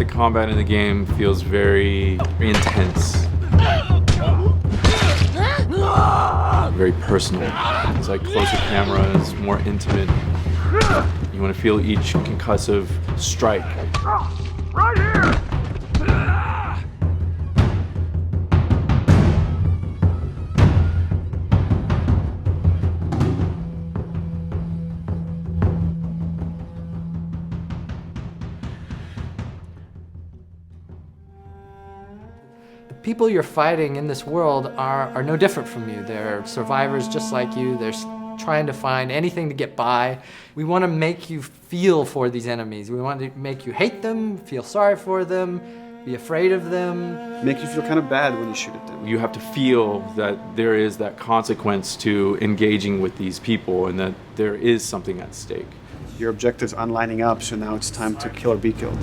The combat in the game feels very intense. Very personal. It's like closer cameras, more intimate. You want to feel each concussive strike. Right here! People you're fighting in this world are no different from you. They're survivors just like you. They're trying to find anything to get by. We want to make you feel for these enemies. We want to make you hate them, feel sorry for them, be afraid of them. Make you feel kind of bad when you shoot at them. You have to feel that there is that consequence to engaging with these people and that there is something at stake. Your objectives aren't lining up, so now it's time to kill or be killed.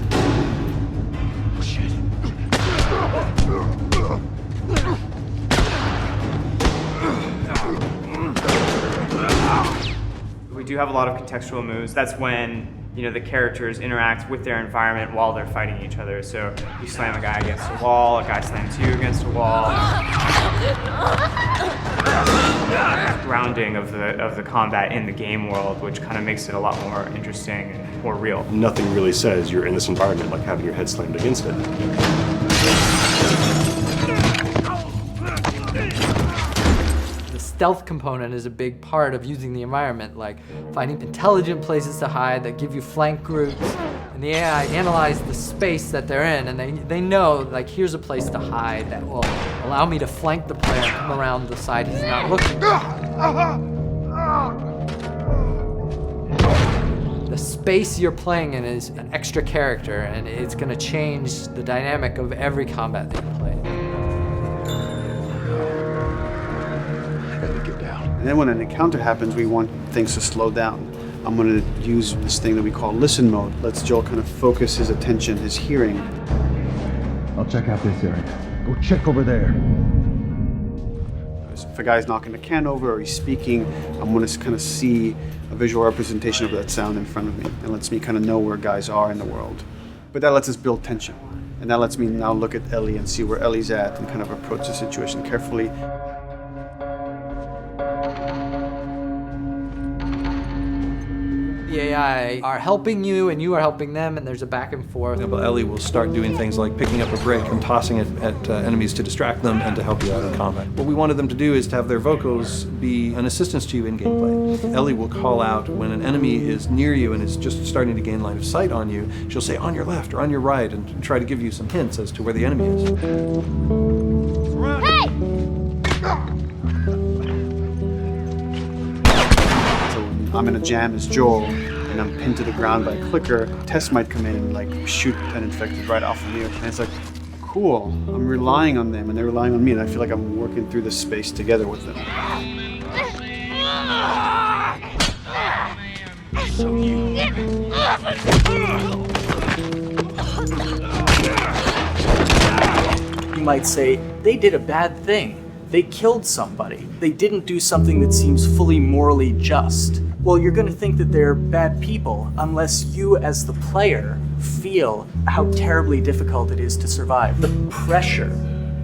We do have a lot of contextual moves. That's when, you know, the characters interact with their environment while they're fighting each other. So you slam a guy against a wall, a guy slams you against a wall. Grounding of the combat in the game world, which kind of makes it a lot more interesting and more real. Nothing really says you're in this environment like having your head slammed against it. Stealth component is a big part of using the environment, like finding intelligent places to hide that give you flank groups. And the AI analyze the space that they're in, and they know, like, here's a place to hide that will allow me to flank the player and come around the side he's not looking. The space you're playing in is an extra character, and it's going to change the dynamic of every combat that you play. And then when an encounter happens, we want things to slow down. I'm going to use this thing that we call listen mode. Lets Joel kind of focus his attention, his hearing. I'll check out this area. Go check over there. If a guy's knocking a can over or he's speaking, I'm going to kind of see a visual representation of that sound in front of me. It lets me kind of know where guys are in the world. But that lets us build tension. And that lets me now look at Ellie and see where Ellie's at and kind of approach the situation carefully. The AI are helping you and you are helping them, and there's a back and forth. Ellie will start doing things like picking up a brick and tossing it at enemies to distract them and to help you out in combat. What we wanted them to do is to have their vocals be an assistance to you in gameplay. Ellie will call out when an enemy is near you and is just starting to gain line of sight on you. She'll say on your left or on your right and try to give you some hints as to where the enemy is. Hey! So when I'm in a jam as Joel, and I'm pinned to the ground by a clicker, Tess might come in and like shoot an infected right off of me. And it's like, cool, I'm relying on them and they're relying on me, and I feel like I'm working through this space together with them. You might say, they did a bad thing. They killed somebody. They didn't do something that seems fully morally just. Well, you're going to think that they're bad people unless you, as the player, feel how terribly difficult it is to survive. The pressure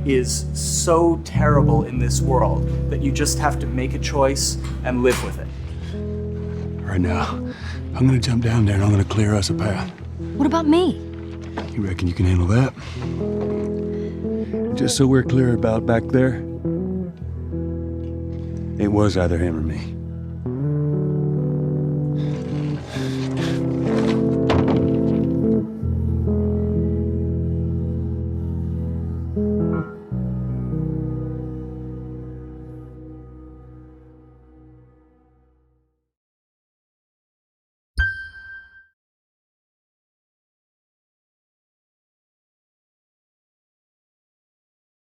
is so terrible in this world that you just have to make a choice and live with it. Right now, I'm gonna jump down there and I'm gonna clear us a path. What about me? You reckon you can handle that? Just so we're clear about back there, it was either him or me.